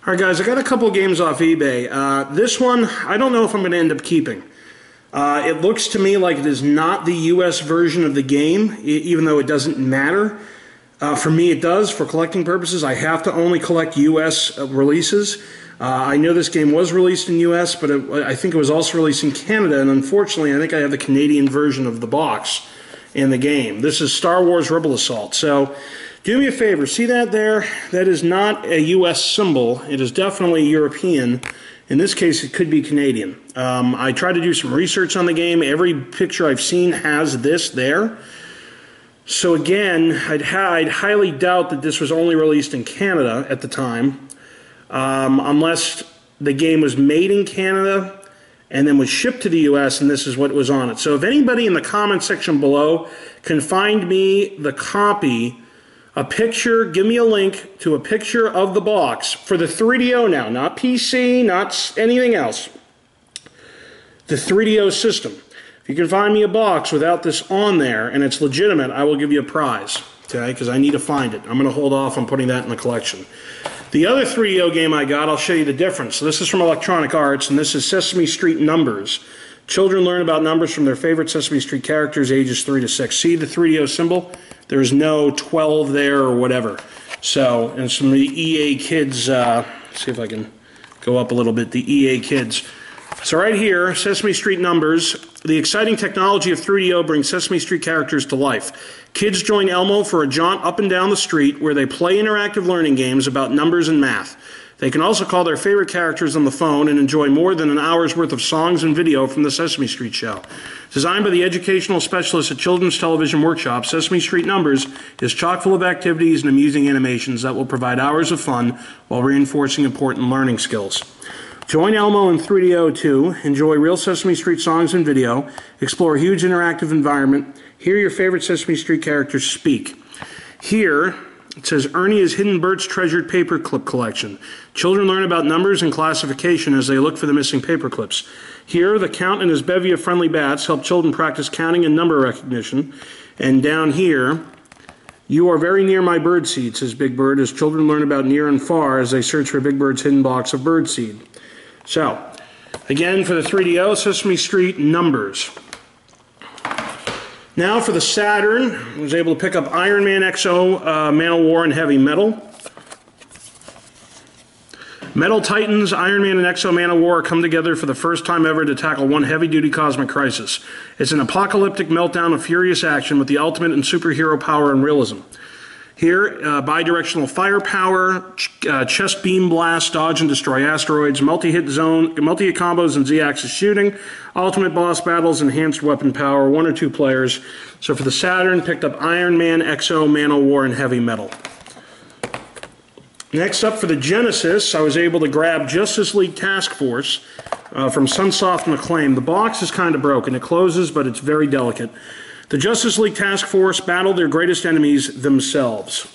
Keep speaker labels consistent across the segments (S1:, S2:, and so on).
S1: All right, guys, I got a couple of games off eBay. This one, I don't know if I'm going to end up keeping. It looks to me like it is not the US version of the game, even though it doesn't matter. For me, it does. For collecting purposes, I have to only collect US releases. I know this game was released in US, but I think it was also released in Canada, and unfortunately, I think I have the Canadian version of the box in the game. This is Star Wars Rebel Assault. So, do me a favor, see that there? That is not a US symbol. It is definitely European. In this case, it could be Canadian. I tried to do some research on the game. Every picture I've seen has this there. So again, I'd highly doubt that this was only released in Canada at the time, unless the game was made in Canada and then was shipped to the US and this is what was on it. So if anybody in the comment section below can find me the copy, a picture, give me a link to a picture of the box for the 3DO now, not PC, not anything else. The 3DO system. If you can find me a box without this on there and it's legitimate, I will give you a prize, okay? Because I need to find it. I'm going to hold off on putting that in the collection. The other 3DO game I got, I'll show you the difference. So this is from Electronic Arts, and this is Sesame Street Numbers. Children learn about numbers from their favorite Sesame Street characters ages 3 to 6. See the 3DO symbol? There's no 12 there or whatever. So, and some of the EA Kids, see if I can go up a little bit, the EA Kids. So right here, Sesame Street Numbers, the exciting technology of 3DO brings Sesame Street characters to life. Kids join Elmo for a jaunt up and down the street where they play interactive learning games about numbers and math. They can also call their favorite characters on the phone and enjoy more than an hour's worth of songs and video from the Sesame Street show. Designed by the educational specialists at Children's Television Workshop, Sesame Street Numbers is chock full of activities and amusing animations that will provide hours of fun while reinforcing important learning skills. Join Elmo and 3DO 2, enjoy real Sesame Street songs and video, explore a huge interactive environment, hear your favorite Sesame Street characters speak. Here, it says, Ernie is Hidden Bert's treasured paperclip collection. Children learn about numbers and classification as they look for the missing paperclips. Here, the Count and his bevy of friendly bats help children practice counting and number recognition. And down here, you are very near my birdseed, says Big Bird, as children learn about near and far as they search for Big Bird's hidden box of birdseed. So, again, for the 3DO, Sesame Street Numbers. Now for the Saturn, I was able to pick up Iron Man XO, Man of War, and Heavy Metal. Metal Titans, Iron Man, and XO Man of War come together for the first time ever to tackle one heavy-duty cosmic crisis. It's an apocalyptic meltdown of furious action with the ultimate in superhero power and realism. Here, bi-directional firepower, chest beam blast, dodge and destroy asteroids, multi-hit combos and Z-axis shooting, ultimate boss battles, enhanced weapon power, 1 or 2 players. So for the Saturn, picked up Iron Man, XO, Man of War, and Heavy Metal. Next up for the Genesis, I was able to grab Justice League Task Force from Sunsoft and Acclaim. The box is kind of broken. It closes, but it's very delicate. The Justice League Task Force battled their greatest enemies themselves.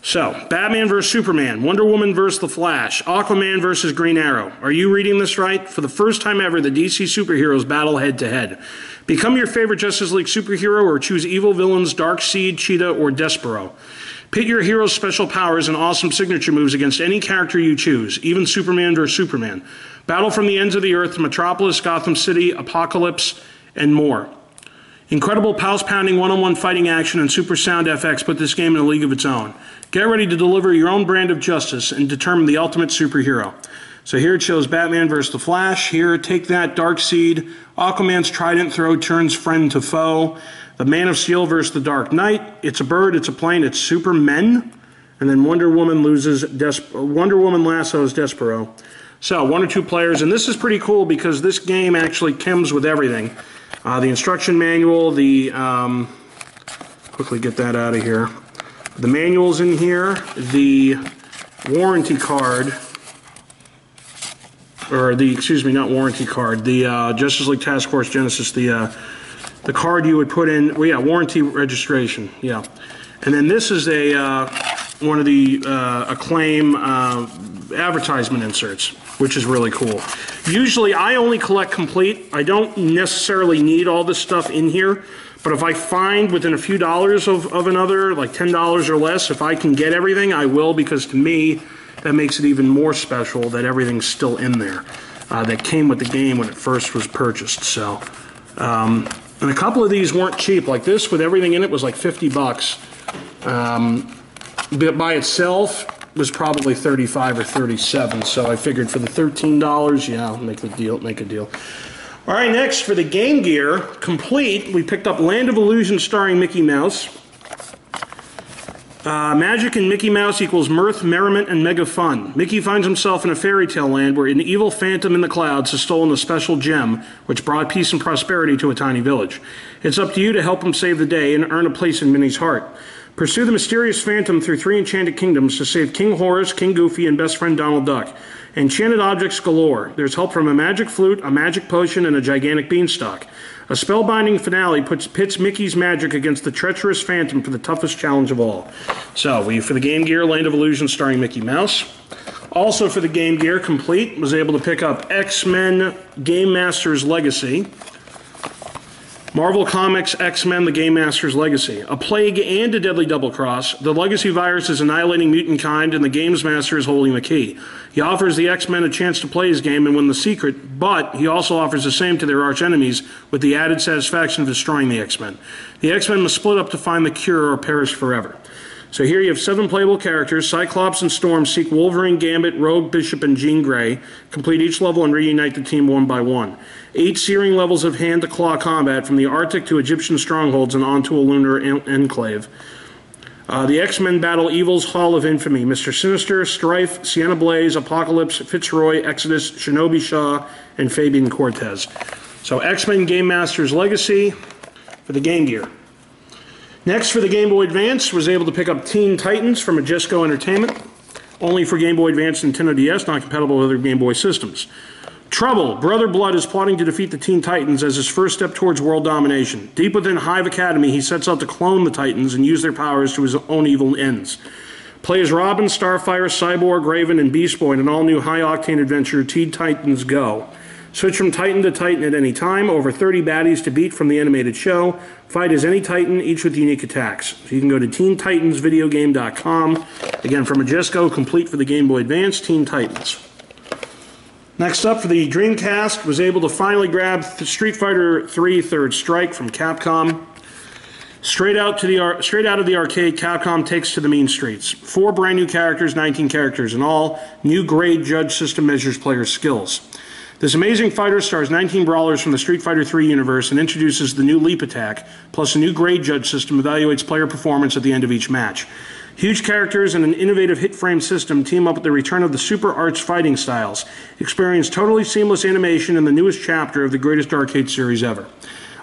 S1: So, Batman vs. Superman, Wonder Woman vs. The Flash, Aquaman vs. Green Arrow. Are you reading this right? For the first time ever, the DC superheroes battle head-to-head. Become your favorite Justice League superhero or choose evil villains Darkseid, Cheetah, or Despero. Pit your hero's special powers and awesome signature moves against any character you choose, even Superman vs. Superman. Battle from the ends of the earth to Metropolis, Gotham City, Apocalypse, and more. Incredible pulse-pounding one-on-one fighting action and super sound FX put this game in a league of its own. Get ready to deliver your own brand of justice and determine the ultimate superhero. So here it shows Batman vs. The Flash. Here, take that, Darkseid. Aquaman's trident throw turns friend to foe. The Man of Steel vs. The Dark Knight. It's a bird, it's a plane, it's Supermen. And then Wonder Woman lassos Despero. So 1 or 2 players, and this is pretty cool because this game actually comes with everything. The instruction manual, quickly get that out of here. The manual's in here, the warranty card, or the, excuse me, not warranty card, the Justice League Task Force Genesis, the card you would put in, well, yeah, warranty registration, yeah. And then this is a one of the Acclaim advertisement inserts, which is really cool. Usually I only collect complete. I don't necessarily need all this stuff in here, but if I find within a few dollars of another, like $10 or less, if I can get everything, I will, because to me, that makes it even more special that everything's still in there. That came with the game when it first was purchased. So, and a couple of these weren't cheap. Like this, with everything in it, was like 50 bucks. But by itself was probably 35 or 37. So I figured for the $13, yeah, I'll make a deal. All right, next for the Game Gear complete, we picked up Land of Illusion starring Mickey Mouse. Magic and Mickey Mouse equals mirth, merriment, and mega fun. Mickey finds himself in a fairy tale land where an evil phantom in the clouds has stolen a special gem which brought peace and prosperity to a tiny village. It's up to you to help him save the day and earn a place in Minnie's heart. Pursue the mysterious phantom through 3 enchanted kingdoms to save King Horace, King Goofy, and best friend Donald Duck. Enchanted objects galore. There's help from a magic flute, a magic potion, and a gigantic beanstalk. A spellbinding finale pits Mickey's magic against the treacherous phantom for the toughest challenge of all. So, for the Game Gear, Land of Illusion starring Mickey Mouse. Also for the Game Gear, complete, was able to pick up X-Men Game Master's Legacy. Marvel Comics X-Men The Game Master's Legacy. A plague and a deadly double cross, the Legacy virus is annihilating mutant kind and the Games Master is holding the key. He offers the X-Men a chance to play his game and win the secret, but he also offers the same to their arch-enemies with the added satisfaction of destroying the X-Men. The X-Men must split up to find the cure or perish forever. So here you have 7 playable characters. Cyclops and Storm seek Wolverine, Gambit, Rogue, Bishop, and Jean Grey. Complete each level and reunite the team one by one. 8 searing levels of hand-to-claw combat from the Arctic to Egyptian strongholds and onto a lunar enclave. The X-Men battle Evil's Hall of Infamy, Mr. Sinister, Strife, Sienna Blaze, Apocalypse, Fitzroy, Exodus, Shinobi Shaw, and Fabian Cortez. So X-Men Game Master's Legacy for the Game Gear. Next, for the Game Boy Advance, was able to pick up Teen Titans from Majesco Entertainment. Only for Game Boy Advance and Nintendo DS, not compatible with other Game Boy systems. Trouble. Brother Blood is plotting to defeat the Teen Titans as his first step towards world domination. Deep within Hive Academy, he sets out to clone the Titans and use their powers to his own evil ends. Play as Robin, Starfire, Cyborg, Raven, and Beast Boy in an all-new high-octane adventure, Teen Titans Go. Switch from Titan to Titan at any time. Over 30 baddies to beat from the animated show. Fight as any Titan, each with unique attacks. So you can go to TeenTitansVideogame.com. Again, from Majesco, complete for the Game Boy Advance, Teen Titans. Next up for the Dreamcast, was able to finally grab Street Fighter III Third Strike from Capcom. Straight out of the arcade, Capcom takes to the mean streets. 4 brand new characters, 19 characters in all. New grade judge system measures players' skills. This amazing fighter stars 19 brawlers from the Street Fighter III universe and introduces the new Leap Attack, plus a new grade judge system evaluates player performance at the end of each match. Huge characters and an innovative hit frame system team up with the return of the Super Arts fighting styles. Experience totally seamless animation in the newest chapter of the greatest arcade series ever.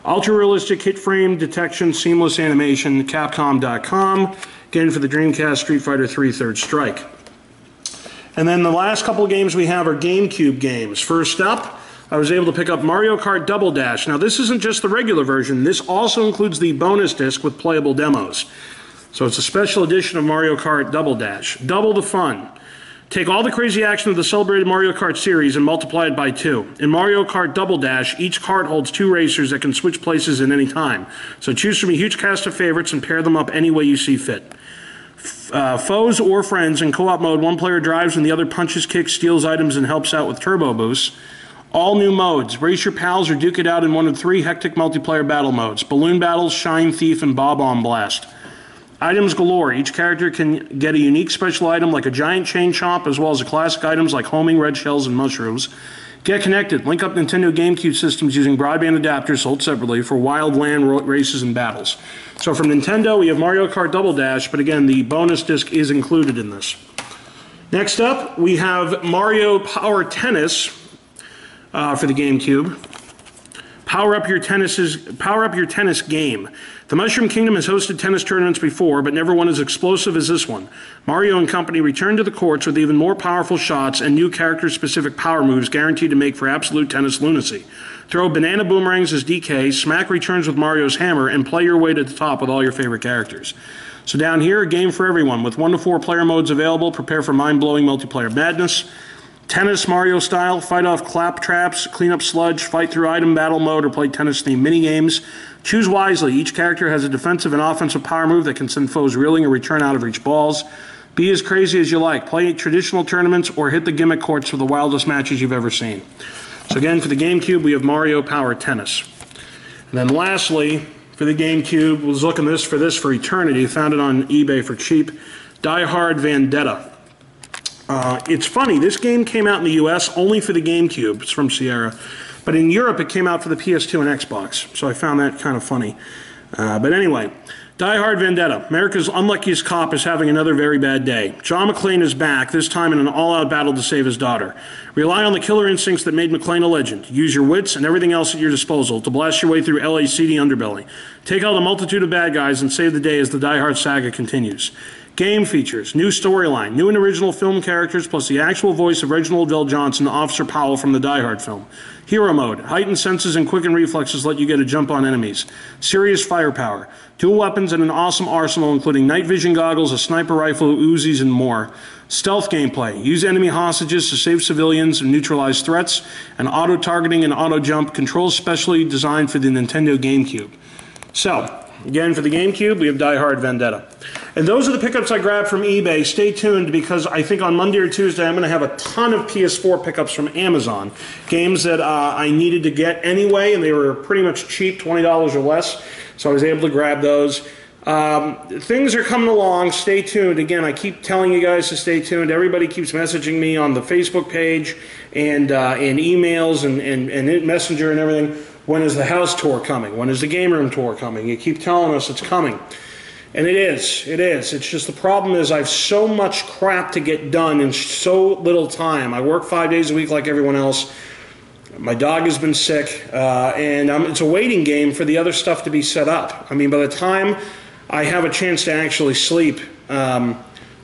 S1: Ultra-realistic hit frame detection, seamless animation, Capcom.com. Again, for the Dreamcast, Street Fighter III Third Strike. And then the last couple of games we have are GameCube games. First up, I was able to pick up Mario Kart Double Dash. Now, this isn't just the regular version. This also includes the bonus disc with playable demos. So it's a special edition of Mario Kart Double Dash. Double the fun. Take all the crazy action of the celebrated Mario Kart series and multiply it by 2. In Mario Kart Double Dash, each kart holds 2 racers that can switch places at any time. So choose from a huge cast of favorites and pair them up any way you see fit. Foes or friends in co-op mode, one player drives and the other punches, kicks, steals items, and helps out with turbo boosts. All new modes. Race your pals or duke it out in one of 3 hectic multiplayer battle modes. Balloon Battles, Shine Thief, and Bob-omb Blast. Items galore. Each character can get a unique special item like a giant chain chomp, as well as classic items like homing, red shells, and mushrooms. Get connected. Link up Nintendo GameCube systems using broadband adapters sold separately for wild land races and battles. So from Nintendo, we have Mario Kart Double Dash, but again, the bonus disc is included in this. Next up, we have Mario Power Tennis for the GameCube. Power up your tennis game. The Mushroom Kingdom has hosted tennis tournaments before, but never one as explosive as this one. Mario and company return to the courts with even more powerful shots and new character-specific power moves guaranteed to make for absolute tennis lunacy. Throw banana boomerangs as DK, smack returns with Mario's hammer, and play your way to the top with all your favorite characters. So down here, a game for everyone. With 1 to 4 player modes available, prepare for mind-blowing multiplayer madness. Tennis Mario style, fight off clap traps, clean up sludge, fight through item battle mode, or play tennis-themed minigames. Choose wisely. Each character has a defensive and offensive power move that can send foes reeling or return out of reach balls. Be as crazy as you like. Play traditional tournaments or hit the gimmick courts for the wildest matches you've ever seen. So again, for the GameCube, we have Mario Power Tennis. And then lastly, for the GameCube, was looking for this for eternity. Found it on eBay for cheap. Hard Vendetta. It's funny, this game came out in the US only for the GameCube. It's from Sierra. But in Europe, it came out for the PS2 and Xbox. So I found that kind of funny. But anyway, Hard Vendetta. America's unluckiest cop is having another very bad day. John McClane is back, this time in an all-out battle to save his daughter. Rely on the killer instincts that made McClane a legend. Use your wits and everything else at your disposal to blast your way through LA's seedy underbelly. Take out a multitude of bad guys and save the day as the Die Hard saga continues. Game features, new storyline, new and original film characters, plus the actual voice of Reginald VelJohnson, Officer Powell from the Die Hard film. Hero mode, heightened senses and quickened reflexes let you get a jump on enemies. Serious firepower, dual weapons and an awesome arsenal including night vision goggles, a sniper rifle, Uzis, and more. Stealth gameplay, use enemy hostages to save civilians and neutralize threats, and auto-targeting and auto-jump, controls specially designed for the Nintendo GameCube. So, again, for the GameCube, we have Hard Vendetta. And those are the pickups I grabbed from eBay. Stay tuned because I think on Monday or Tuesday I'm going to have a ton of PS4 pickups from Amazon. Games that I needed to get anyway, and they were pretty much cheap, $20 or less. So I was able to grab those. Things are coming along. Stay tuned. Again, I keep telling you guys to stay tuned. Everybody keeps messaging me on the Facebook page and emails and Messenger and everything. When is the house tour coming? When is the game room tour coming? You keep telling us it's coming. And it is. It's just the problem is I have so much crap to get done in so little time. I work 5 days a week like everyone else. My dog has been sick, and it's a waiting game for the other stuff to be set up. I mean, by the time I have a chance to actually sleep, by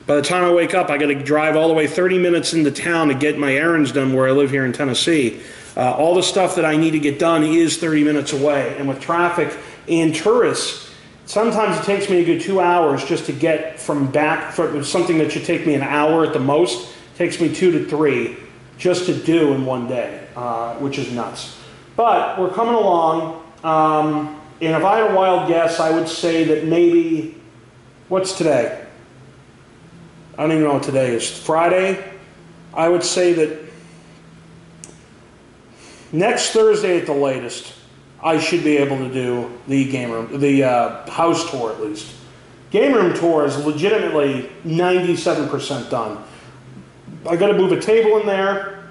S1: the time I wake up, I got to drive all the way 30 minutes into town to get my errands done where I live here in Tennessee. All the stuff that I need to get done is 30 minutes away, and with traffic and tourists, sometimes it takes me a good 2 hours just to get from back, for something that should take me an hour at the most, takes me 2 to 3 just to do in one day, which is nuts. But we're coming along, and if I had a wild guess, I would say that maybe, what's today? I don't even know what today is. Friday? I would say that next Thursday at the latest, I should be able to do the house tour at least. Game room tour is legitimately 97% done. I got to move a table in there.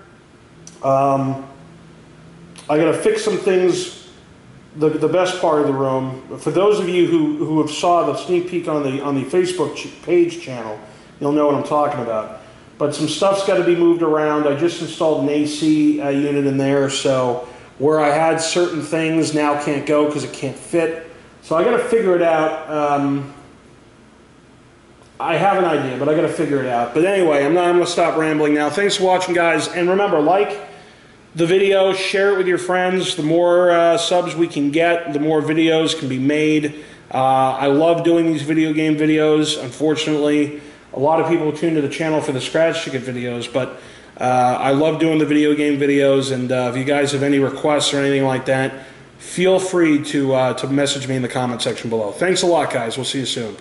S1: I got to fix some things. The best part of the room. For those of you who have saw the sneak peek on the Facebook page channel, you'll know what I'm talking about. But some stuff's got to be moved around. I just installed an AC unit in there, so where I had certain things now can't go because it can't fit. So I got to figure it out. I have an idea, but I got to figure it out. But anyway, I'm going to stop rambling now. Thanks for watching, guys. And remember, like the video, share it with your friends. The more subs we can get, the more videos can be made. I love doing these video game videos. Unfortunately, a lot of people tune to the channel for the scratch ticket videos, but I love doing the video game videos, and if you guys have any requests or anything like that, feel free to message me in the comment section below. Thanks a lot, guys. We'll see you soon.